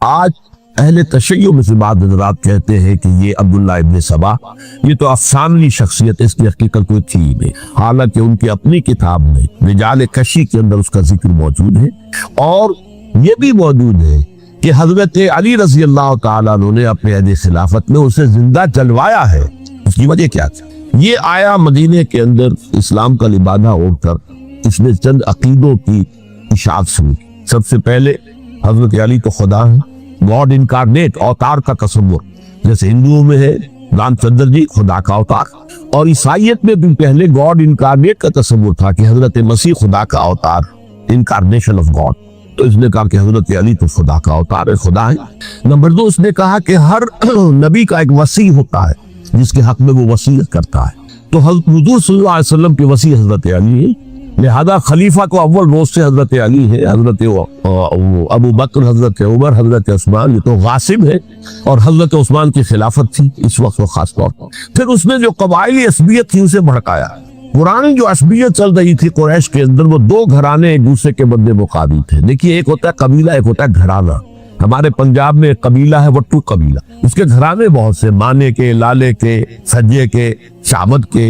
آج اہل تشیع میں سے بعض حضرات کہتے ہیں کہ یہ عبداللہ ابن سبا یہ تو افسانوی شخصیت، اس کی حقیقت کوئی تھی نہیں، حالانکہ ان کی اپنی کتاب میں رجال کشی کے اندر اس کا ذکر موجود ہے۔ اور یہ بھی موجود ہے کہ حضرت علی رضی اللہ تعالیٰ عنہ نے اپنے عہد خلافت میں اسے زندہ جلوایا ہے۔ اس کی وجہ کیا تھی؟ یہ آیا مدینے کے اندر اسلام کا لبادہ اوڑھ کر اس نے چند عقیدوں کی اشاعت شروع کی۔ سب سے پہلے حضرت علی تو خدا ہے، گاڈ انکارنیٹ، اوتار کا تصور، جیسے ہندوؤں میں ہے رام چندر جی خدا کا اوتار، اور عیسائیت میں بھی پہلے گاڈ انکارنیٹ کا تصور تھا کہ حضرت مسیح خدا کا اوتار، انکارنیشن آف گاڈ۔ تو اس نے کہا کہ حضرت علی تو خدا کا اوتار ہے، خدا ہے۔ نمبر 2، اس نے کہا کہ ہر نبی کا ایک وصی ہوتا ہے جس کے حق میں وہ وصیت کرتا ہے، تو حضور صلی اللہ علیہ وسلم کے وصی حضرت علی ہے، لہذا خلیفہ کو اول روز سے حضرت علی ہے، حضرت ابو بکر، حضرت عمر، حضرت عثمان، یہ تو غاصب ہے، اور حضرت عثمان کی خلافت تھی اس وقت وہ خاص طور پر۔ پھر اس نے جو قبائلی عصبیت تھی اسے بھڑکایا۔ پرانی جو عصبیت چل رہی تھی قریش کے اندر، وہ دو گھرانے ایک دوسرے کے بدلے مقابل تھے۔ دیکھیے، ایک ہوتا ہے قبیلہ، ایک ہوتا ہے گھرانہ۔ ہمارے پنجاب میں ایک قبیلہ ہے وٹو قبیلہ، اس کے گھرانے بہت سے، مانے کے، لالے کے، سجے کے، شامت کے،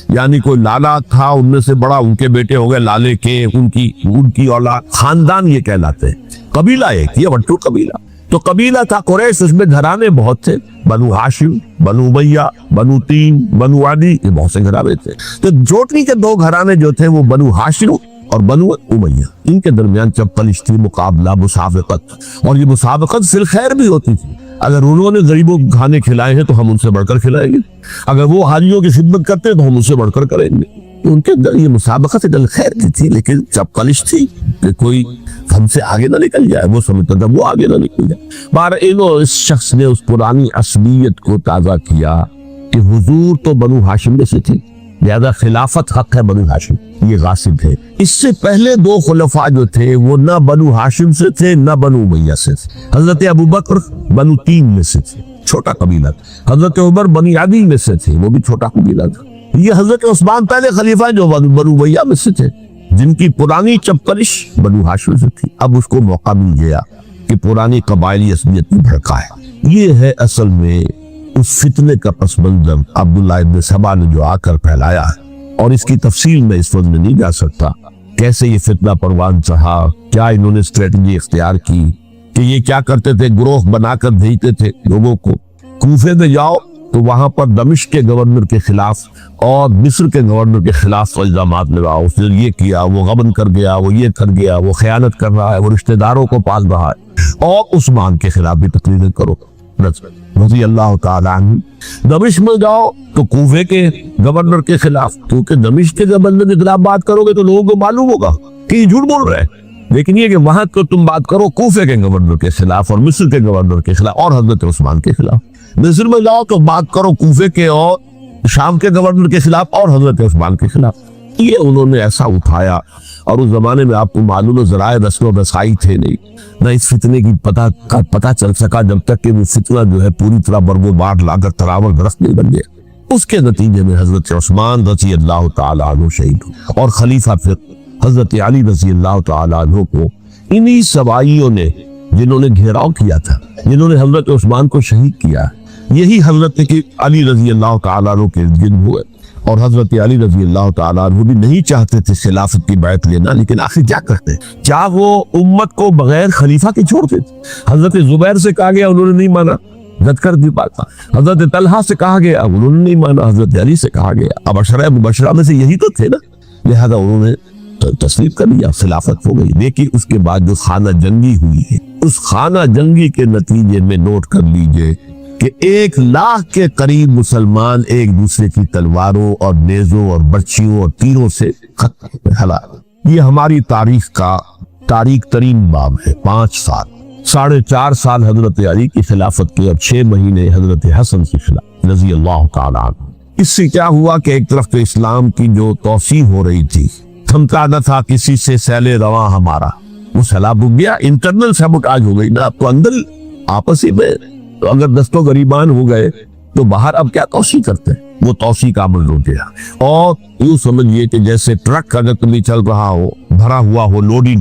یعنی کوئی لالا تھا ان میں سے بڑا، ان کے بیٹے ہو گئے لالے کے، ان کی اولاد، خاندان یہ کہلاتے ہیں۔ قبیلہ ایک، یہ وٹو قبیلہ۔ تو قبیلہ تھا قریش، اس میں گھرانے بہت تھے، بنو ہاشم، بنو امیہ، بنو تیم، بنو عدی، یہ بہت سے گھرانے تھے۔ تو جوٹری کے دو گھرانے جو تھے وہ بنو ہاشم اور بنو امیہ، ان کے درمیان چپلش تھی، مقابلہ، مسابقت، اور یہ مسابقت فی الخیر بھی ہوتی تھی۔ اگر انہوں نے غریبوں کو کھانے کھلائے ہیں تو ہم ان سے بڑھ کر کھلائیں گے، اگر وہ حاجیوں کی خدمت کرتے ہیں تو ہم ان سے بڑھ کر کریں گے۔ ان کے اندر یہ مسابقت خیر کی تھی، لیکن چپلش تھی کہ کوئی ہم سے آگے نہ نکل جائے، وہ سمجھتا تھا وہ آگے نہ نکل جائے۔ بہرحال اس شخص نے اس پرانی عصبیت کو تازہ کیا کہ حضور تو بنو ہاشم میں سے تھے، لہذا خلافت حق ہے بنو ہاشم، یہ غاصب ہے۔ اس سے پہلے دو خلفاء جو تھے وہ نہ بنو ہاشم سے تھے نہ بنو امیہ سے تھے۔ حضرت ابو بکر بنو تیم میں سے تھے، چھوٹا قبیلہ تھا۔ حضرت عمر بنی عدی میں سے تھے، وہ بھی چھوٹا قبیلہ تھا۔ یہ حضرت عثمان پہلے خلیفہ جو بنو امیہ میں سے تھے، جن کی پرانی چپکرش بنو ہاشم سے تھی۔ اب اس کو موقع مل گیا کہ پرانی قبائلی عصبیت میں بھڑکائے۔ یہ ہے اصل میں اس فتنے کا پس منظر عبداللہ ابن سبا نے جو آ کر پھیلایا ہے، اور اس کی تفصیل میں اس وقت میں نہیں جا سکتا، کیسے یہ فتنہ پروان چڑھا، کیا انہوں نے اسٹریٹجی اختیار کی کہ یہ کیا کرتے تھے، گروہ بنا کر بھیجتے تھے لوگوں کو، کوفے میں جاؤ تو وہاں پر دمشق کے گورنر کے خلاف اور مصر کے گورنر کے خلاف الزامات لگاؤ، اس نے یہ کیا، وہ غبن کر گیا، وہ یہ کر گیا، وہ خیانت کر رہا ہے، وہ رشتہ داروں کو پال رہا ہے، اور عثمان کے خلاف بھی تقریریں کرو رضی اللہ تعالیٰ عنہ۔ دمشق میں جاؤ تو کوفے کے گورنر کے خلاف، کیونکہ دمشق کے گورنر کے خلاف بات کرو گے تو لوگوں کو معلوم ہوگا کہ یہ جھوٹ بول رہے ہیں، لیکن یہ کہ وہاں تو تم بات کرو کوفے کے گورنر کے خلاف اور مصر کے گورنر کے خلاف اور حضرت عثمان کے خلاف۔ مصر میں جاؤ تو بات کرو کوفے کے اور شام کے گورنر کے خلاف اور حضرت عثمان کے خلاف۔ یہ انہوں نے ایسا اٹھایا، اور اس زمانے میں آپ کو معلوم ہے ذرائع نشر و رسائی تھے نہیں، نہ اس فتنے کی پتہ چل سکا جب تک کہ وہ فتنہ جو ہے پوری طرح برگ و بار لا کر تراور درخت نہیں بن گیا۔ اس کے نتیجے میں حضرت عثمان رضی اللہ تعالیٰ عنہ شہید ہوئے، اور خلیفہ پھر حضرت علی رضی اللہ تعالیٰ عنہ کو انہی سوائیوں نے، جنہوں نے گھیراؤ کیا تھا، جنہوں نے حضرت عثمان کو شہید کیا، یہی حضرت علی رضی اللہ تعالیٰ عنہ کے ارد ہوئے۔ اور حضرت علی رضی اللہ تعالیٰ عنہ بھی نہیں چاہتے تھے خلافت کی بیعت لینا، لیکن آخر کیا کرتے، کیا وہ امت کو بغیر خلیفہ کے چھوڑتے تھے؟ حضرت زبیر سے کہا گیا، انہوں نے نہیں مانا، رد کر دی بات۔ حضرت طلحہ سے کہا گیا، انہوں نے نہیں مانا۔ حضرت علی سے کہا گیا، اب عشرہ مبشرہ میں سے یہی تو تھے نا، لہذا انہوں نے تسلیم کر لیا، خلافت ہو گئی۔ دیکھیے اس کے بعد جو خانہ جنگی ہوئی ہے، اس خانہ جنگی کے نتیجے میں نوٹ کر لیجئے کہ 1,00,000 کے قریب مسلمان ایک دوسرے کی تلواروں اور نیزوں اور برچھیوں اور تیروں سے ہلاک۔ یہ ہماری تاریخ کا تاریخ ترین باب ہے۔ 5 سال، 4.5 سال حضرت علی کی خلافت کے، اب 6 مہینے حضرت حسن کی خلافت رضی اللہ تعالیٰ عنہ۔ اس سے کیا ہوا کہ ایک طرف تو اسلام کی جو توسیع ہو رہی تھی، تھمتا نہ تھا کسی سے سیل رواں ہمارا، وہ سیلاب رک گیا، انٹرنل سیبوٹاج ہو گئی نا، اب تو اندر آپسی میں تو اگر دستوں غریبان ہو گئے تو باہر اب کیا توسیع کرتے ہیں، وہ توسیع کا عمل ہو گیا۔ اور یوں سمجھیے کہ جیسے ٹرک اگر کبھی چل رہا ہو، بھرا ہوا ہو، لوڈنگ،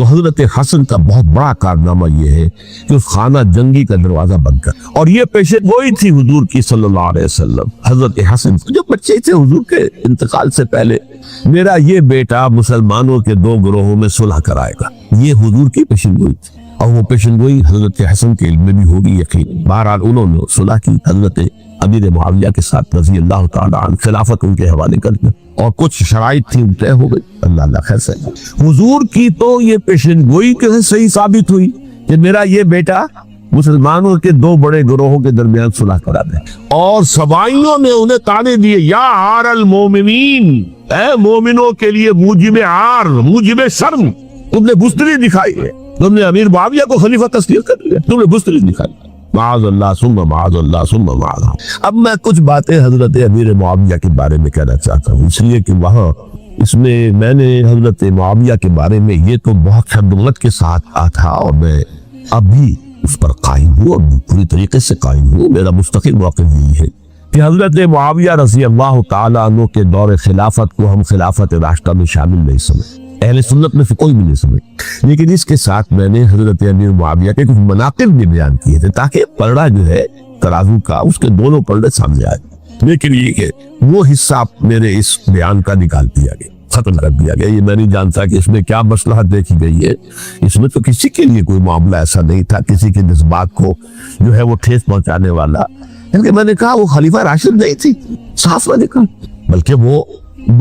تو حضرت حسن کا بہت بڑا کارنامہ یہ ہے کہ اس خانہ جنگی کا دروازہ بند کر، اور یہ پیشن گوئی تھی حضور کی صلی اللہ علیہ وسلم۔ حضرت حسن جو بچے تھے حضور کے انتقال سے پہلے، میرا یہ بیٹا مسلمانوں کے دو گروہوں میں صلح کرائے گا، یہ حضور کی پیشن گوئی تھی، اور وہ پیشن گوئی حضرت حسن کے علم میں بھی ہوگی یقین۔ بہرحال انہوں نے صلح کی حضرت امیر معاویہ کے ساتھ رضی اللہ تعالی عنہ، خلافت ان کے حوالے کر دیا، اور کچھ شرائط تھی ان طے ہو گئی، اللہ خیر سے۔ حضور کی تو یہ پیشن گوئی کے صحیح ثابت ہوئی کہ میرا یہ بیٹا مسلمانوں کے دو بڑے گروہوں کے درمیان صلح کرا دے، اور سبائیوں نے انہیں تانے دیے، یا عار المومنین، اے مومنوں کے لیے موجب عار، موجب شرم، تم نے بزدلی دکھائی ہے، تم نے امیر معاویہ کو خلیفہ تسلیم کر دیا، تم نے بزدلی دکھائی، معاذ اللہ ثم معاذ اللہ ثم معاذ۔ اب میں کچھ باتیں حضرت امیر معاویہ کے بارے میں کہنا چاہتا ہوں، اس لیے کہ وہاں اس میں میں نے حضرت معاویہ کے بارے میں یہ تو بہت خدمت کے ساتھ کہا تھا، اور میں اب بھی اس پر قائم ہوں، اور پوری طریقے سے قائم ہوں۔ میرا مستقل موقف یہی ہے کہ حضرت معاویہ رضی اللہ تعالیٰ عنہ کے دور خلافت کو ہم خلافت راشدہ میں شامل نہیں سمجھتے، اہل سنت میں سے کوئی بھی نہیں سمجھ، لیکن اس کے ساتھ میں نے حضرت امیر معاویہ کے کچھ مناقب بھی بیان کیے تھے تاکہ پلڑا جو ہے ترازو کا، اس کے دونوں پلڑے سامنے آئے، لیکن یہ کہ وہ حصہ میرے اس بیان کا نکال دیا گیا، ختم کر دیا گیا۔ یہ میں نہیں جانتا کہ اس میں کیا مصلحت دیکھی گئی ہے، اس میں تو کسی کے لیے کوئی معاملہ ایسا نہیں تھا کسی کے جذبات کو جو ہے وہ ٹھیس پہنچانے والا، کیونکہ میں نے کہا وہ خلیفہ راشد نہیں تھی، صاف میں نے کہا، بلکہ وہ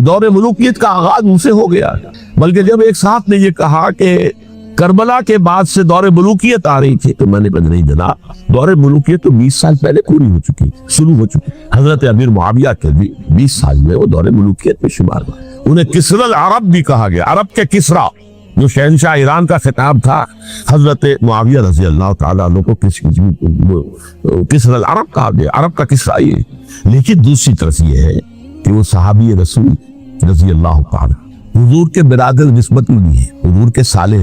دور ملوکیت کا آغاز ان سے ہو گیا، بلکہ جب ایک صاحب نے یہ کہا کہ کربلا کے بعد سے دور ملوکیت آ رہی تھی، تو میں نے کہا نہیں جناب، دور ملوکیت تو 20 سال پہلے پوری ہو چکی، شروع ہو چکی۔ حضرت امیر معاویہ کے بھی 20 سال میں وہ دور ملوکیت میں شمار ہوا۔ انہیں کسرى العرب بھی کہا گیا، عرب کے کسریٰ، جو شہنشاہ ایران کا خطاب تھا، حضرت معاویہ رضی اللہ تعالیٰ عنہ کو کسرى العرب کہا گیا، عرب کا کسریٰ یہ۔ لیکن دوسری طرف یہ ہے کہ وہ صحابی رسول رضی اللہ تعالیٰ حضور کے برادر نسبت بھی ہے، حضور کے سالے،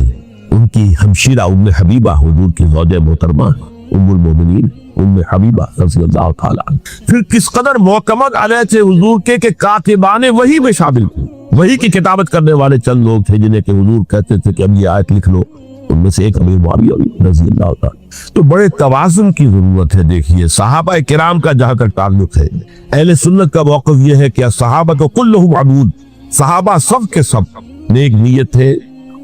ان کی ہمشیرہ ام حبیبہ، حضور کی زوجہ محترمہ ام المومنین ام حبیبہ رضی اللہ تعالیٰ عنہ۔ پھر کس قدر معتمد علیہ تھے حضور کے کہ کاتبان وحی میں شامل تھے، وحی کی کتابت کرنے والے چند لوگ تھے جنہیں کہ حضور کہتے تھے کہ اب یہ آیت لکھ لو، ان میں سے ایک امیر معاویہ رضی اللہ تعالیٰ۔ تو بڑے توازن کی ضرورت ہے۔ دیکھیے صحابہ کرام کا جہاں تک تعلق ہے، اہل سنت کا موقف یہ ہے کہ صحابہ تو کلہم عدول، صحابہ سب کے سب نیک نیت تھے،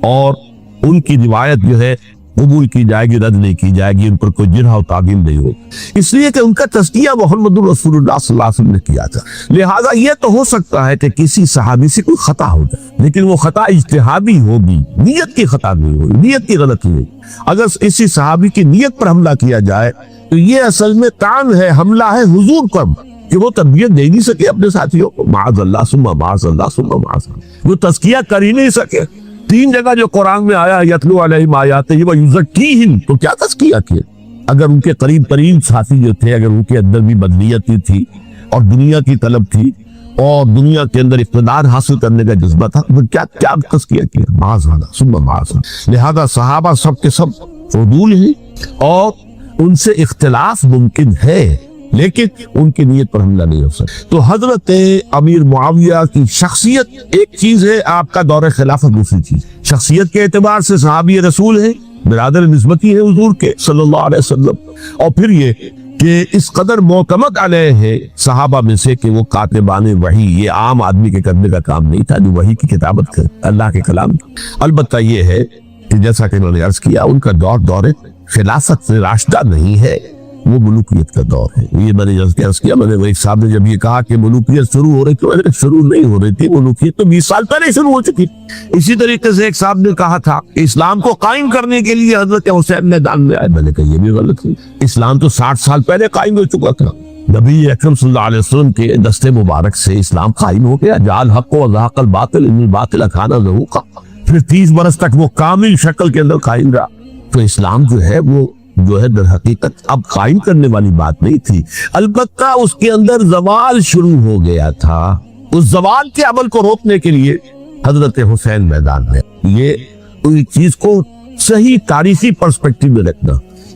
اور ان کی روایت جو ہے قبول کی جائے گی، رد نہیں کی جائے گی، ان پر کوئی جرح و تعدیل نہیں ہو، اس لیے کہ ان کا تزکیہ محمد رسول اللہ صلی اللہ علیہ وسلم نے کیا تھا۔ لہٰذا یہ تو ہو سکتا ہے کہ کسی صحابی سے کوئی خطا ہو جائے، لیکن وہ خطا اجتہادی ہوگی، نیت کی خطا نہیں ہوگی، نیت کی غلطی نہیں۔ اگر کسی صحابی کی نیت پر حملہ کیا جائے تو یہ اصل میں طعن ہے، حملہ ہے حضور پر کہ وہ تربیت دے نہیں سکے اپنے ساتھیوں کو، معاذ اللہ ثم معاذ اللہ ثم معاذ اللہ، وہ تزکیہ کر ہی نہیں سکے۔ 3 جگہ جو قرآن میں آیا یتلو علیہم آیاتہ ویزکیہم، تو کیا تزکیہ کیا؟ اگر ان کے قریب ترین ساتھی جو تھے، اگر ان کے اندر بھی بدنیت تھی اور دنیا کی طلب تھی اور دنیا کے اندر اقتدار حاصل کرنے کا جذبہ تھا، تو کیا تزکیہ کیا؟ معاذ اللہ ثم معاذ اللہ۔ لہذا صحابہ سب کے سب عدول ہیں، اور ان سے اختلاف ممکن ہے، لیکن ان کی نیت پر حملہ نہیں ہو سکتا۔ تو حضرت امیر معاویہ کی شخصیت ایک چیز ہے، آپ کا دور خلافت دوسری چیز۔ شخصیت کے اعتبار سے صحابی رسول ہیں، برادر نسبتی ہے حضور کے صلی اللہ علیہ وسلم، اور پھر یہ کہ اس قدر معتمد علیہ ہے صحابہ میں سے کہ وہ کاتبان وحی، یہ عام آدمی کے کرنے کا کام نہیں تھا جو وحی کی کتابت کرے، اللہ کے کلام۔ البتہ یہ ہے کہ جیسا کہ انہوں نے عرض کیا، ان کا دور خلافت سے راشدہ نہیں ہے، وہ ملوکیت کا دور ہے۔ یہ میں نے عرض کیا، میں نے ایک صاحب نے جب یہ کہا کہ ملوکیت شروع ہو رہی تھی، میں نے شروع نہیں ہو رہی تھی، ملوکیت تو 20 سال پہلے شروع ہو چکی۔ اسی طریقے سے ایک صاحب نے کہا تھا کہ اسلام کو قائم کرنے کے لیے حضرت حسین میدان میں آئے، میں نے کہا یہ بھی غلط ہے، اسلام تو 60 سال پہلے قائم ہو چکا تھا، نبی اکرم صلی اللہ علیہ وسلم کے دست مبارک سے اسلام قائم ہو گیا، جعل حق و زہق الباطل ان الباطل کان زہوقا، پھر 30 برس تک وہ کامل شکل کے اندر قائم رہا۔ تو اسلام جو ہے در حقیقت اب قائم کرنے والی بات نہیں تھی، البتہ اس کے اندر زوال شروع ہو گیا تھا، اس زوال کے عمل کو روکنے کے لیے حضرت حسین میدان میں۔ یہ چیز کو صحیح تاریخی پرسپیکٹو میں رکھنا،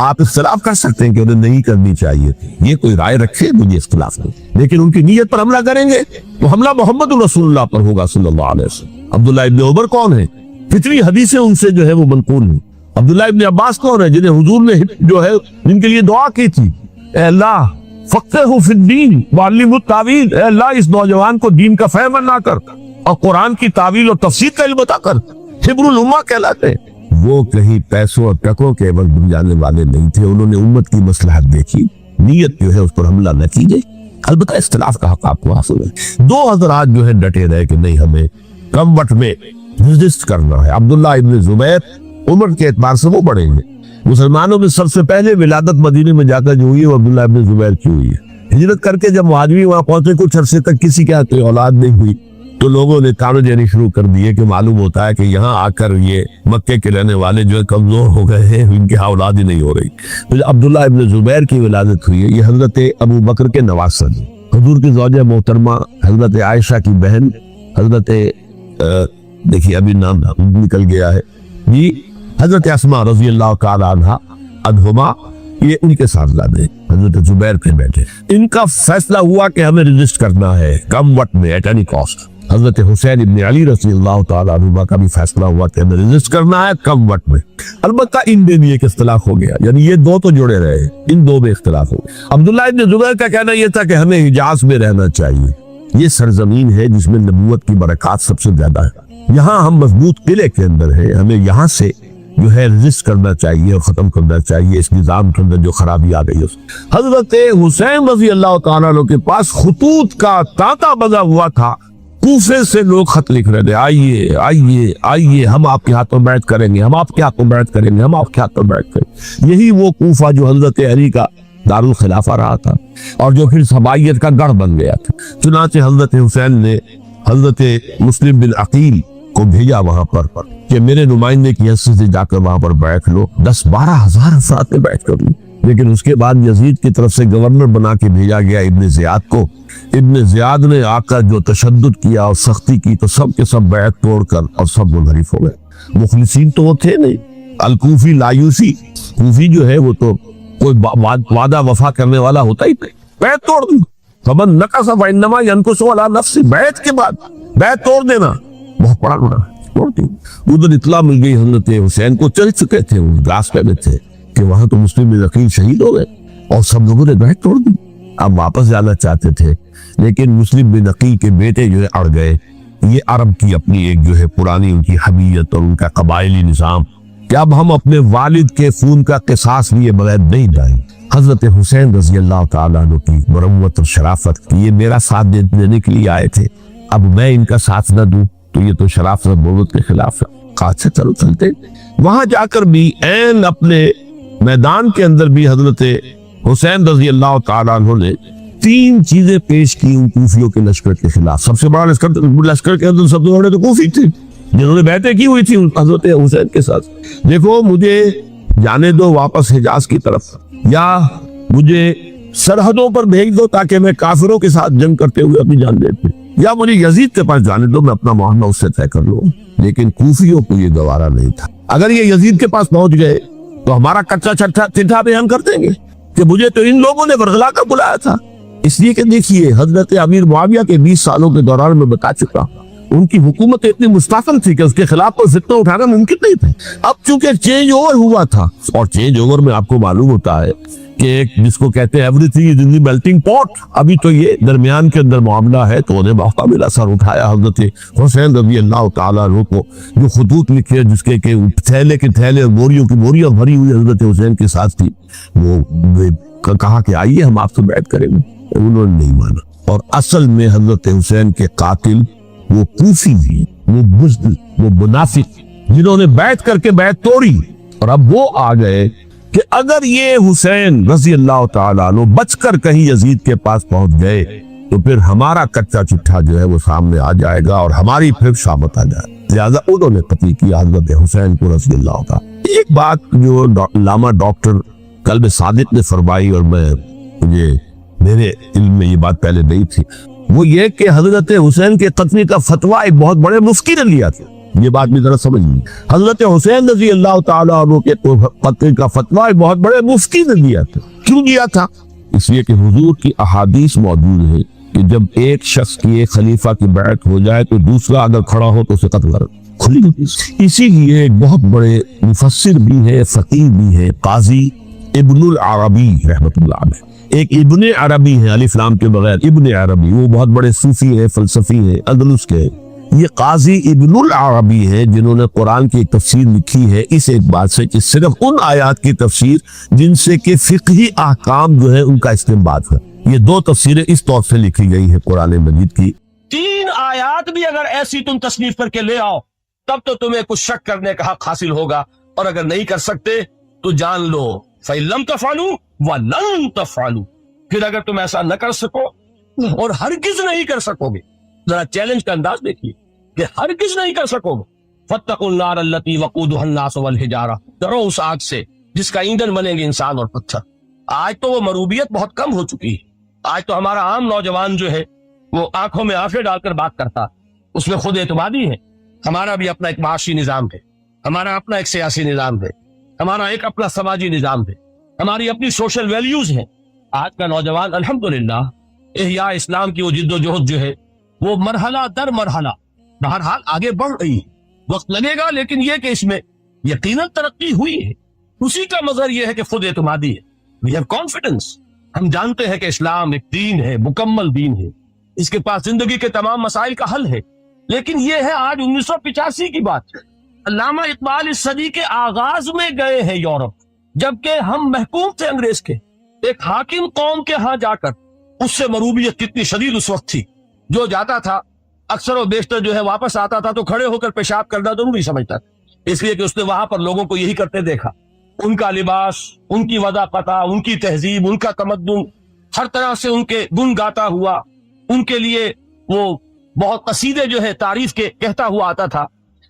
آپ اختلاف کر سکتے ہیں کہ انہیں نہیں کرنی چاہیے تھی، یہ کوئی رائے رکھے مجھے اختلاف نہیں، لیکن ان کی نیت پر حملہ کریں گے تو حملہ محمد رسول اللہ پر ہوگا صلی اللہ علیہ وسلم۔ عبداللہ ابن عمر کون ہے؟ کتنی حدیثیں ان سے جو ہے وہ منقول ہیں۔ عبداللہ ابن عباس کون ہے؟ جنہیں حضور نے جو ہے جن کے لیے دعا کی تھی، اے اللہ فقہہ فی الدین وعلمہ التاویل، اے اللہ اس نوجوان کو دین کا فہم عطا کر اور قرآن کی تعویل اور تفسیر کا علم عطا کر، حبر الامہ کہلاتے ہیں۔ وہ کہیں پیسوں اور ٹکوں کے عوض بن جانے والے نہیں تھے، انہوں نے امت کی مصلحت دیکھی، نیت جو ہے اس پر حملہ نہ کی گئی۔ البتہ اختلاف کا حق آپ کو حاصل ہے۔ دو حضرات جو ہے ڈٹے رہے کہ نہیں ہمیں کم وقت میں رجسٹ کرنا ہے۔ عبداللہ ابن زبیر عمر کے اعتبار سے وہ بڑھیں گے، مسلمانوں میں سب سے پہلے ولادت مدینے میں جا کر جو ہوئی ہے وہ عبداللہ ابن زبیر کی ہوئی ہے۔ ہجرت کر کے جب مہاجری وہاں پہنچے، کچھ عرصے تک کسی کے کوئی اولاد نہیں ہوئی، تو لوگوں نے تانے دینے شروع کر دیے کہ معلوم ہوتا ہے کہ یہاں آ کر یہ مکے کے رہنے والے جو ہے کمزور ہو گئے ہیں، ان کی اولاد ہی نہیں ہو رہی۔ تو عبداللہ ابن زبیر کی ولادت ہوئی ہے، یہ حضرت ابو بکر کے نواسہ ہیں، حضور کی زوجہ محترمہ حضرت عائشہ کی بہن حضرت دیکھیے ابھی نام نکل گیا ہے جی، حضرت اسماء رضی اللہ تعالی عنہا عنہما، یہ ان کے صاحبزادے حضرت زبیر پہ بیٹھے۔ ان کا فیصلہ ہوا کہ ہمیں رجسٹ کرنا ہے کم وقت میں ایٹ اینی کاسٹ۔ حضرت حسین ابن علی رضی اللہ تعالی عنہما کا بھی فیصلہ ہوا کہ ہمیں رجسٹ کرنا ہے کم وقت میں۔ البتہ ان میں بھی ایک اختلاف ہو گیا، یعنی یہ دو تو جڑے رہے، ان دو میں اختلاف ہو گیا۔ عبداللہ ابن زبیر کا کہنا یہ تھا کہ ہمیں حجاز میں رہنا چاہیے، یہ سرزمین ہے جس میں نبوت کی برکات سب سے زیادہ ہے، یہاں ہم مضبوط قلعے کے اندر ہیں، ہمیں یہاں سے جو ہے رجسٹ کرنا چاہیے اور ختم کرنا چاہیے اس نظام کے اندر جو خرابی آ گئی ہے۔ حضرت حسین رضی اللہ تعالیٰ عنہ کے پاس خطوط کا تانتا بزا ہوا تھا، کوفے سے لوگ خط لکھ رہے تھے، آئیے آئیے آئیے ہم آپ کے ہاتھوں بیعت کریں گے، ہم آپ کے ہاتھوں بیعت کریں گے، ہم آپ کے ہاتھوں بیعت کریں گے۔ یہی وہ کوفہ جو حضرت علی کا دارالخلافہ رہا تھا اور جو پھر سبائیت کا گڑھ بن گیا تھا۔ چنانچہ حضرت حسین نے حضرت مسلم بن عقیل کو بھیجا وہاں پر کہ میرے نمائندے کی حیثیت سے جا کر وہاں پر بیعت لو۔ 10-12 ہزار افراد نے بیعت کر لی، لیکن اس کے بعد یزید کی طرف سے گورنر بنا کے بھیجا گیا ابن زیاد کو۔ ابن زیاد نے آ کر جو تشدد کیا اور سختی کی تو سب کے سب بیعت توڑ کر اور سب منحرف ہو گئے۔ مخلصین تو وہ تھے نہیں، الکوفی لایوسی، کوفی جو ہے وہ تو کوئی وعدہ وفا کرنے والا ہوتا ہی نہیں، بیعت توڑ دی۔ فمن نقص فانما ينقص على نفسه، بیعت کے بعد بیعت توڑ دینا بہت بڑا گناہ ہے۔ ادھر اطلاع مل گئی حضرت حسین کو، چل چکے تھے اس راستے میں تھے کہ وہاں تو مسلم بن عقیل شہید ہو گئے اور سب لوگوں نے بیعت توڑ دی۔ اب واپس جانا چاہتے تھے لیکن مسلم بن عقیل کے بیٹے جو ہے اڑ گئے۔ یہ عرب کی اپنی ایک جو ہے پرانی ان کی حمیت اور ان کا قبائلی نظام کہ اب ہم اپنے والد کے خون کا قصاص لیے بغیر نہیں جائیں۔ حضرت حسین رضی اللہ تعالیٰ عنہ کی مروت اور شرافت کی یہ میرا ساتھ دینے کے لیے آئے تھے، اب میں ان کا ساتھ نہ دوں تو یہ تو شرافت اور مروت کے خلاف ہے۔ کہا سے چلو چلتے۔ وہاں جا کر بھی عین اپنے میدان کے اندر بھی حضرت حسین رضی اللہ تعالیٰ عنہ نے 3 چیزیں پیش کی ان کوفیوں کے لشکر کے خلاف۔ سب سے بڑا لشکر کے اندر سب سے بڑے تو کوفی تھے جنہوں نے بیعتیں کی ہوئی تھی حضرت حسین کے ساتھ۔ دیکھو مجھے جانے دو واپس حجاز کی طرف، یا مجھے سرحدوں پر بھیج دو تاکہ میں کافروں کے ساتھ جنگ کرتے ہوئے اپنی جان دے دوں، یا مجھے یزید کے پاس جانے دو، میں اپنا معاملہ اس سے طے کر لوں۔ لیکن کوفیوں کو یہ گوارا نہیں تھا۔ اگر یہ یزید کے پاس پہنچ گئے تو ہمارا کچا چٹھا بیان کر دیں گے کہ مجھے تو ان لوگوں نے ورغلا کر بلایا تھا۔ اس لیے کہ دیکھیے حضرت امیر معاویہ کے 20 سالوں کے دوران میں بتا چکا ہوں ان کی حکومت اتنی مستقل تھی کہ اس کے خلاف کوئی فتنہ اٹھانا ممکن نہیں تھا۔ اب چونکہ چینج اوور ہوا تھا، اور چینج اوور میں آپ کو معلوم ہوتا ہے کہ ایک جس کو کہتے ہیں every thing is in the melting پاٹ، ابھی تو یہ درمیان کے اندر معاملہ ہے، تو انہیں موقع ملا سر اٹھایا حضرت حسین رضی اللہ تعالیٰ عنہ کو، جو خطوط لکھے جس کے کہ تھیلے کے تھیلے بوریوں کی بوریاں بھری ہوئی حضرت حسین کے ساتھ تھی، وہ کہا کہ آئیے ہم آپ سے بیعت کریں گے۔ انہوں نے نہیں مانا، اور اصل میں حضرت حسین کے قاتل وہ کوفی بھی، وہ بزدل، وہ منافق جنہوں نے بیعت کر کے بیعت توڑی، اور اب وہ آ گئے کہ اگر یہ حسین رضی اللہ تعالیٰ عنہ بچ کر کہیں یزید کے پاس پہنچ گئے تو پھر ہمارا کچا چٹھا جو ہے وہ سامنے آ جائے گا اور ہماری پھر شامت آ جائے گا۔ لہٰذا انہوں نے قتل کیا حضرت حسین کو رضی اللہ تعالیٰ۔ ایک بات جو علامہ ڈاکٹر قلب صادق نے فرمائی، اور مجھے میرے علم میں یہ بات پہلے نہیں تھی، وہ یہ کہ حضرت حسین کے قتل کا فتویٰ ایک بہت بڑے مفتی نے لیا تھا، یہ بات بھی ذرا سمجھیے. حضرت حسین رضی اللہ تعالیٰ عنہ کے قتل کا فتویٰ ایک بہت بڑے مفتی نے دیا تھا. کیوں دیا تھا؟ اس لیے کہ حضور کی احادیث موجود ہے کہ جب ایک شخص کی ایک خلیفہ کی بیعت ہو جائے تو دوسرا اگر کھڑا ہو تو اسے قتل کر کھلی. اسی لیے ایک بہت بڑے مفسر بھی ہے، فقیہ بھی ہے، قاضی ابن العربی رحمۃ اللہ علیہ. ایک ابن عربی ہے الف لام کے بغیر، ابن عربی، وہ بہت بڑے صوفی ہے، فلسفی ہے، اندلس کے. یہ قاضی ابن العربی ہے جنہوں نے قرآن کی ایک تفسیر لکھی ہے اس ایک بات سے کہ صرف ان آیات کی تفسیر جن سے کہ فقہی احکام جو ہے ان کا استنباط ہے. یہ دو تفسیریں اس طور سے لکھی گئی ہے قرآن مجید کی. 3 آیات بھی اگر ایسی تم تصنیف کر کے لے آؤ تب تو تمہیں کچھ شک کرنے کا حق حاصل ہوگا، اور اگر نہیں کر سکتے تو جان لو فَإِن لَمْ تَفْعَلُوا وَلَن تَفْعَلُوا، پھر اگر تم ایسا نہ کر سکو اور ہرگز نہیں کر سکو گے، ذرا چیلنج کا انداز دیکھیے کہ ہرگز نہیں کر سکو گے. فَاتَّقُوا النَّارَ الَّتِي وَقُودُهَا النَّاسُ وَالْحِجَارَةُ، ڈرو اس آگ سے جس کا ایندھن بنیں گے انسان اور پتھر. آج تو وہ مروبیت بہت کم ہو چکی ہے. آج تو ہمارا عام نوجوان جو ہے وہ آنکھوں میں آنکھیں ڈال کر بات کرتا، اس میں خود اعتمادی ہے. ہمارا بھی اپنا ایک معاشی نظام ہے، ہمارا اپنا ایک سیاسی نظام ہے، ہمارا ایک اپنا سماجی نظام ہے، ہماری اپنی سوشل ویلیوز ہیں. آج کا نوجوان الحمدللہ احیاء اسلام کی وہ جد و جہد جو ہے وہ مرحلہ در مرحلہ بہرحال آگے بڑھ رہی ہے. وقت لگے گا لیکن یہ کہ اس میں یقیناً ترقی ہوئی ہے. اسی کا مظہر یہ ہے کہ خود اعتمادی ہے. We have confidence. ہم جانتے ہیں کہ اسلام ایک دین ہے، مکمل دین ہے، اس کے پاس زندگی کے تمام مسائل کا حل ہے. لیکن یہ ہے آج 1985 کی بات. علامہ اقبال اس صدی کے آغاز میں گئے ہیں یورپ، جبکہ ہم محکوم تھے انگریز کے. ایک حاکم قوم کے ہاں جا کر اس سے مروبیت کتنی شدید اس وقت تھی. جو جاتا تھا اکثر و بیشتر جو ہے واپس آتا تھا تو کھڑے ہو کر پیشاب کرنا ضروری سمجھتا تھا، اس لیے کہ اس نے وہاں پر لوگوں کو یہی کرتے دیکھا. ان کا لباس، ان کی وضاقت، ان کی تہذیب، ان کا تمدن، ہر طرح سے ان کے گن گاتا ہوا، ان کے لیے وہ بہت قصیدے جو ہے تعریف کے کہتا ہوا آتا تھا.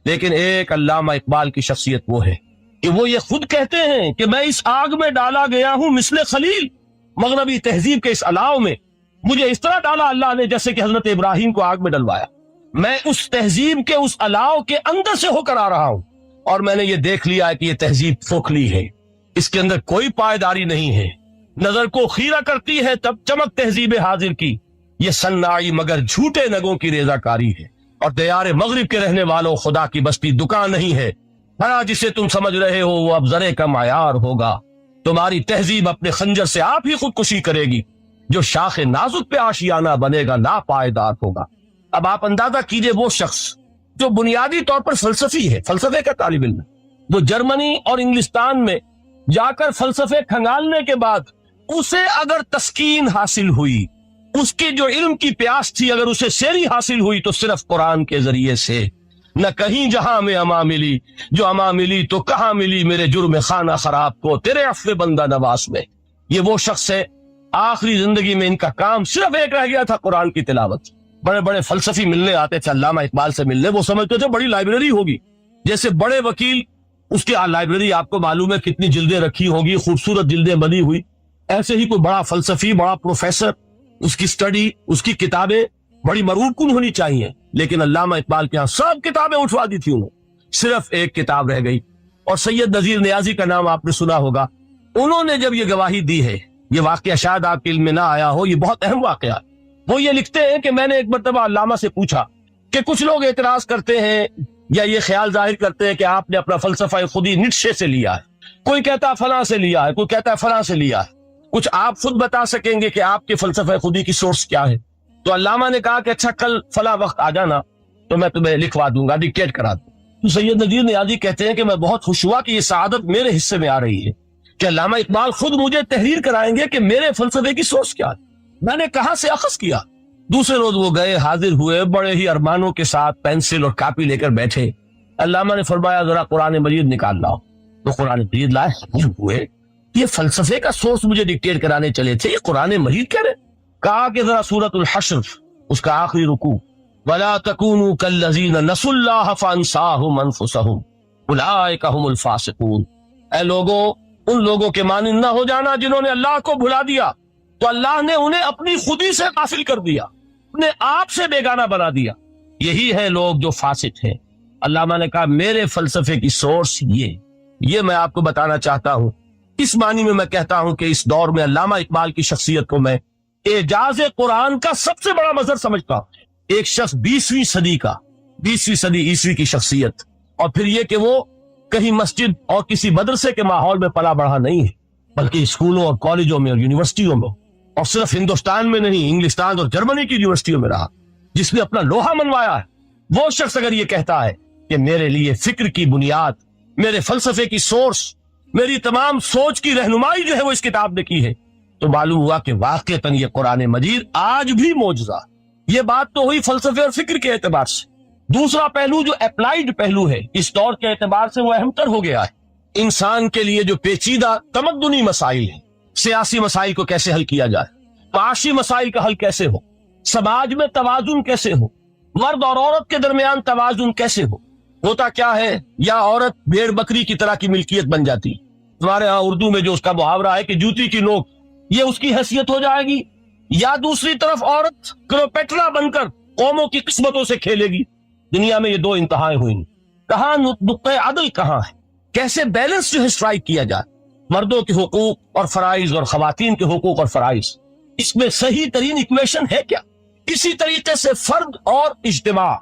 لیکن ایک علامہ اقبال کی شخصیت وہ ہے کہ وہ یہ خود کہتے ہیں کہ میں اس آگ میں ڈالا گیا ہوں مثل خلیل. مغربی تہذیب کے اس الاؤ میں مجھے اس طرح ڈالا اللہ نے جیسے کہ حضرت ابراہیم کو آگ میں ڈلوایا. میں اس تہذیب کے اس الاؤ کے اندر سے ہو کر آ رہا ہوں، اور میں نے یہ دیکھ لیا ہے کہ یہ تہذیب کھوکھلی ہے، اس کے اندر کوئی پائیداری نہیں ہے. نظر کو خیرہ کرتی ہے تب چمک تہذیب حاضر کی، یہ صناعی مگر جھوٹے نگوں کی ریزہ کاری ہے. اور دیار مغرب کے رہنے والوں خدا کی بستی دکان نہیں ہے. بھلا جسے تم سمجھ رہے ہو وہ اب ذرے کا معیار ہوگا. تمہاری تہذیب اپنے خنجر سے آپ ہی خودکشی کرے گی. جو شاخ نازک پہ آشیانہ بنے گا نا پائیدار ہوگا. اب آپ اندازہ کیجئے وہ شخص جو بنیادی طور پر فلسفی ہے، فلسفے کا طالب علم، وہ جرمنی اور انگلستان میں جا کر فلسفے کھنگالنے کے بعد اسے اگر تسکین حاصل ہوئی، اس کی جو علم کی پیاس تھی اگر اسے سیری حاصل ہوئی تو صرف قرآن کے ذریعے سے. نہ کہیں جہاں میں اما ملی، جو اما ملی تو کہاں ملی میرے جرم خانہ خراب کو تیرے عفو بندہ نواز میں. یہ وہ شخص ہے آخری زندگی میں ان کا کام صرف ایک رہ گیا تھا، قرآن کی تلاوت. بڑے بڑے فلسفی ملنے آتے تھے علامہ اقبال سے ملنے، وہ سمجھتے تھے بڑی لائبریری ہوگی. جیسے بڑے وکیل اس کی لائبریری آپ کو معلوم ہے کتنی جلدیں رکھی ہوگی، خوبصورت جلدیں بنی ہوئی، ایسے ہی کوئی بڑا فلسفی، بڑا پروفیسر، اس کی سٹڈی، اس کی کتابیں بڑی مرغوب کن ہونی چاہیے. لیکن علامہ اقبال کے ہاں سب کتابیں اٹھوا دی تھی انہوں، صرف ایک کتاب رہ گئی. اور سید نذیر نیازی کا نام آپ نے سنا ہوگا. انہوں نے جب یہ گواہی دی ہے، یہ واقعہ شاید آپ کے علم میں نہ آیا ہو، یہ بہت اہم واقعہ. وہ یہ لکھتے ہیں کہ میں نے ایک مرتبہ علامہ سے پوچھا کہ کچھ لوگ اعتراض کرتے ہیں یا یہ خیال ظاہر کرتے ہیں کہ آپ نے اپنا فلسفہ خودی نیٹشے سے لیا ہے، کوئی کہتا ہے فلاں سے لیا ہے، کوئی کہتا ہے فلاں سے لیا ہے، کچھ آپ خود بتا سکیں گے کہ آپ کے فلسفہ خودی کی سورس کیا ہے؟ تو علامہ نے کہا کہ اچھا کل فلاں وقت آ جانا تو میں تمہیں لکھوا دوں گا، ڈکٹیٹ کرا دوں. تو سید نذیر نیازی کہتے ہیں کہ میں بہت خوش ہوا کہ یہ سعادت میرے حصے میں آ رہی ہے کہ علامہ اقبال خود مجھے تحریر کرائیں گے کہ میرے فلسفے کی سورس کیا ہے. میں نے کہاں سے اخذ کیا. دوسرے روز وہ گئے، حاضر ہوئے، بڑے ہی ارمانوں کے ساتھ پینسل اور کاپی لے کر بیٹھے. علامہ نے فرمایا ذرا قرآن مجید نکال لاؤ. تو قرآن مجید لائے، حاضر ہوئے. یہ فلسفے کا سورس مجھے ڈکٹیٹ کرانے چلے تھے، یہ قرآن مجید کہہ رہے. کہا کہ ذرا سورۃ الحشر اس کا آخری رکوع، وَلَا تَكُونُوا كَالَّذِينَ نَسُوا اللَّهَ فَأَنسَاهُمْ أَنفُسَهُمْ أُولَٰئِكَ هُمُ الْفَاسِقُونَ. اے لوگوں، ان لوگوں کے مانند نہ ہو جانا جنہوں نے اللہ کو بھلا دیا تو اللہ نے انہیں اپنی خودی سے غافل کر دیا، انہیں آپ سے بیگانہ بنا دیا. یہی ہے لوگ جو فاسق ہیں. علامہ نے کہا میرے فلسفے کی سورس یہ میں آپ کو بتانا چاہتا ہوں. اس معنی میں کہتا ہوں کہ اس دور میں علامہ اقبال کی شخصیت کو میں اعجاز قرآن کا سب سے بڑا مظہر سمجھتا ہوں. ایک شخص 20ویں صدی عیسوی کی شخصیت, اور پھر یہ کہ وہ کہیں مسجد اور کسی مدرسے کے ماحول میں پلا بڑھا نہیں ہے, بلکہ اسکولوں اور کالجوں میں اور یونیورسٹیوں میں, اور صرف ہندوستان میں نہیں, انگلستان اور جرمنی کی یونیورسٹیوں میں رہا, جس نے اپنا لوہا منوایا ہے. وہ شخص اگر یہ کہتا ہے کہ میرے لیے فکر کی بنیاد, میرے فلسفے کی سورس, میری تمام سوچ کی رہنمائی جو ہے وہ اس کتاب نے کی ہے, تو معلوم ہوا کہ واقعتاً یہ قرآن مجید آج بھی معجزہ. یہ بات تو ہوئی فلسفے اور فکر کے اعتبار سے. دوسرا پہلو جو اپلائیڈ پہلو ہے اس دور کے اعتبار سے وہ اہم تر ہو گیا ہے. انسان کے لیے جو پیچیدہ تمدنی مسائل ہیں, سیاسی مسائل کو کیسے حل کیا جائے, معاشی مسائل کا حل کیسے ہو, سماج میں توازن کیسے ہو, مرد اور عورت کے درمیان توازن کیسے ہو. ہوتا کیا ہے, یا عورت بھیڑ بکری کی طرح کی ملکیت بن جاتی. تمہارے ہاں اردو میں جو اس کا محاورہ ہے کہ جوتی کی نوک, یہ اس کی حیثیت ہو جائے گی, یا دوسری طرف عورت کلوپیٹرا بن کر قوموں کی قسمتوں سے کھیلے گی. دنیا میں یہ دو انتہائیں ہوئیں. کہاں نقطۂ عدل کہاں ہے, کیسے بیلنس جو ہے اسٹرائک کیا جائے, مردوں کے حقوق اور فرائض اور خواتین کے حقوق اور فرائض, اس میں صحیح ترین اکویشن ہے کیا. اسی طریقے سے فرد اور اجتماع,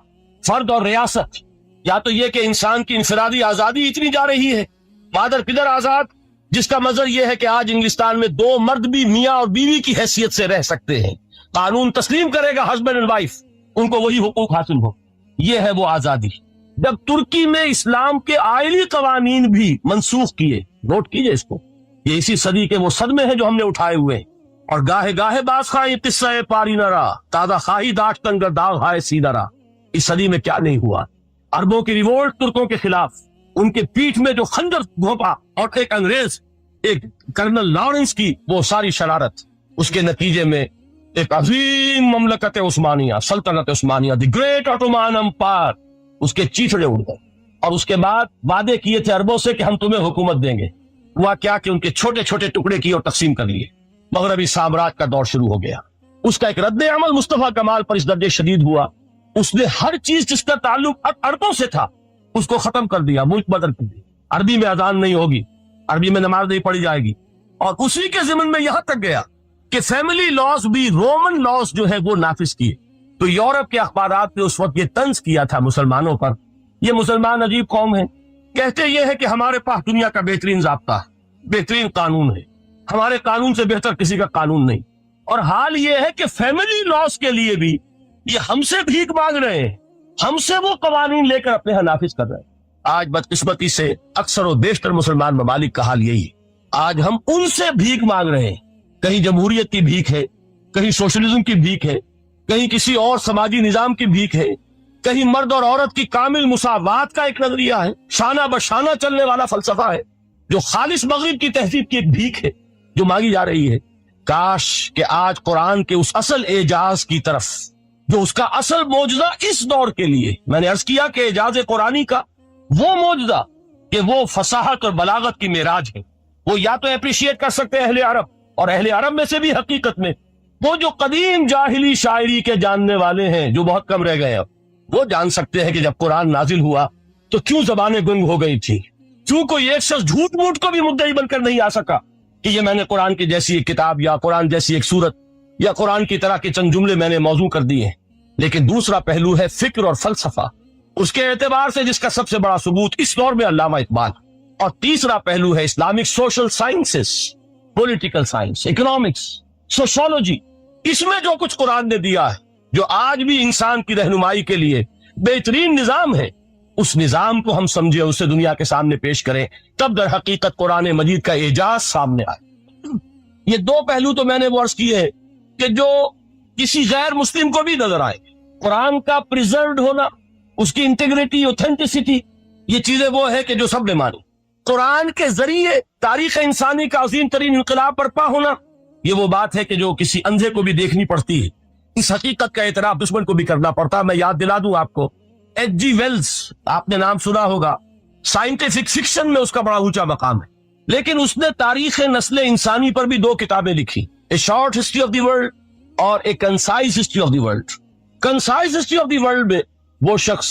فرد اور ریاست, یا تو یہ کہ انسان کی انفرادی آزادی اتنی جا رہی ہے, مادر پدر آزاد, جس کا مظہر یہ ہے کہ آج انگلستان میں 2 مرد بھی میاں اور بیوی کی حیثیت سے رہ سکتے ہیں. قانون تسلیم کرے گا ہسبینڈ اینڈ وائف, ان کو وہی حقوق حاصل ہو. یہ ہے وہ آزادی. جب ترکی میں اسلام کے آئلی قوانین بھی منسوخ کیے, نوٹ کیجئے اس کو, یہ اسی صدی کے وہ صدمے ہیں جو ہم نے اٹھائے ہوئے ہیں. اور گاہے گاہے باز خواہی قصہ پاری نہ رہا, تازہ خواہی داغ تنگر داغ ہائے سیدھا رہا. اس صدی میں کیا نہیں ہوا. عربوں کی ریوولٹ ترکوں کے خلاف, ان کے پیٹھ میں جو خنجر گھونپا, اور ایک انگریز, ایک کرنل لارنس کی وہ ساری شرارت, اس کے نتیجے میں ایک عظیم مملکت عثمانیہ, سلطنت عثمانیہ, دی گریٹ آٹومان امپائر, اس کے چیتڑے اڑ گئے. اور اس کے بعد وعدے کیے تھے عربوں سے کہ ہم تمہیں حکومت دیں گے. ہوا کیا کہ ان کے چھوٹے چھوٹے ٹکڑے کیے اور تقسیم کر لیے. مغربی سامراج کا دور شروع ہو گیا. اس کا ایک رد عمل مصطفیٰ کمال پر اس درجے شدید ہوا, اس نے ہر چیز جس کا تعلق عربوں سے تھا اس کو ختم کر دیا, ملک بدل کر دیا. عربی میں اذان نہیں ہوگی, عربی میں نماز نہیں پڑھی جائے گی. اور اسی کے ضمن میں یہاں تک گیا کہ فیملی لاز بھی رومن لاز جو ہے وہ نافذ کیے. تو یورپ کے اخبارات نے اس وقت یہ طنز کیا تھا مسلمانوں پر, یہ مسلمان عجیب قوم ہے, کہتے یہ ہے کہ ہمارے پاس دنیا کا بہترین ضابطہ ہے, بہترین قانون ہے, ہمارے قانون سے بہتر کسی کا قانون نہیں. اور حال یہ ہے کہ فیملی لاز کے لیے بھی یہ ہم سے بھیک مانگ رہے ہیں, ہم سے وہ قوانین لے کر اپنے ہاں نافذ کر رہے ہیں. آج بدقسمتی سے اکثر و بیشتر مسلمان ممالک کا حال یہی ہے. آج ہم ان سے بھیک مانگ رہے ہیں. کہیں جمہوریت کی بھیک ہے, کہیں سوشلزم کی بھیک ہے, کہیں کسی اور سماجی نظام کی بھیک ہے, کہیں مرد اور عورت کی کامل مساوات کا ایک نظریہ ہے, شانہ بشانہ چلنے والا فلسفہ ہے, جو خالص مغرب کی تہذیب کی ایک بھیک ہے جو مانگی جا رہی ہے. کاش کہ آج قرآن کے اس اصل اعجاز کی طرف, جو اس کا اصل معجزہ اس دور کے لیے, میں نے عرض کیا کہ اعجاز قرآنی کا وہ معجزہ کہ وہ فصاحت اور بلاغت کی معراج ہے, وہ یا تو اپریشیٹ کر سکتے ہیں اہل عرب, اور اہل عرب میں سے بھی حقیقت میں وہ جو قدیم جاہلی شاعری کے جاننے والے ہیں جو بہت کم رہ گئے, اب وہ جان سکتے ہیں کہ جب قرآن نازل ہوا تو کیوں زبانیں گنگ ہو گئی تھی, کیوں کوئی ایک شخص جھوٹ موٹ کو بھی مدعی بن کر نہیں آ سکا کہ یہ میں نے قرآن کی جیسی ایک کتاب, یا قرآن جیسی ایک سورت, یا قرآن کی طرح کے چند جملے میں نے موضوع کر دیے ہیں. لیکن دوسرا پہلو ہے فکر اور فلسفہ, اس کے اعتبار سے جس کا سب سے بڑا ثبوت اس دور میں علامہ اقبال. اور تیسرا پہلو ہے Islamic social sciences, political science, economics, sociology. اس میں جو کچھ قرآن نے دیا ہے, جو آج بھی انسان کی رہنمائی کے لیے بہترین نظام ہے, اس نظام کو ہم سمجھے, اسے دنیا کے سامنے پیش کریں, تب در حقیقت قرآن مجید کا اعجاز سامنے آئے. یہ دو پہلو تو میں نے وہ عرض کیے ہیں کہ جو کسی غیر مسلم کو بھی نظر آئے. قرآن کا پریزروڈ ہونا, اس کی انٹیگریٹی, اوتھینٹسٹی, یہ چیزیں وہ ہے کہ جو سب نے مانی. قرآن کے ذریعے تاریخ انسانی کا عظیم ترین انقلاب برپا ہونا, یہ وہ بات ہے کہ جو کسی اندھے کو بھی دیکھنی پڑتی ہے. اس حقیقت کا اعتراف دشمن کو بھی کرنا پڑتا ہے. میں یاد دلا دوں آپ کو, ایچ جی ویلز, آپ نے نام سنا ہوگا, سائنٹیفک فکشن میں اس کا بڑا اونچا مقام ہے, لیکن اس نے تاریخ نسل انسانی پر بھی 2 کتابیں لکھی, a short history of the world اور a concise history of the world. Concise history of the world میں وہ شخص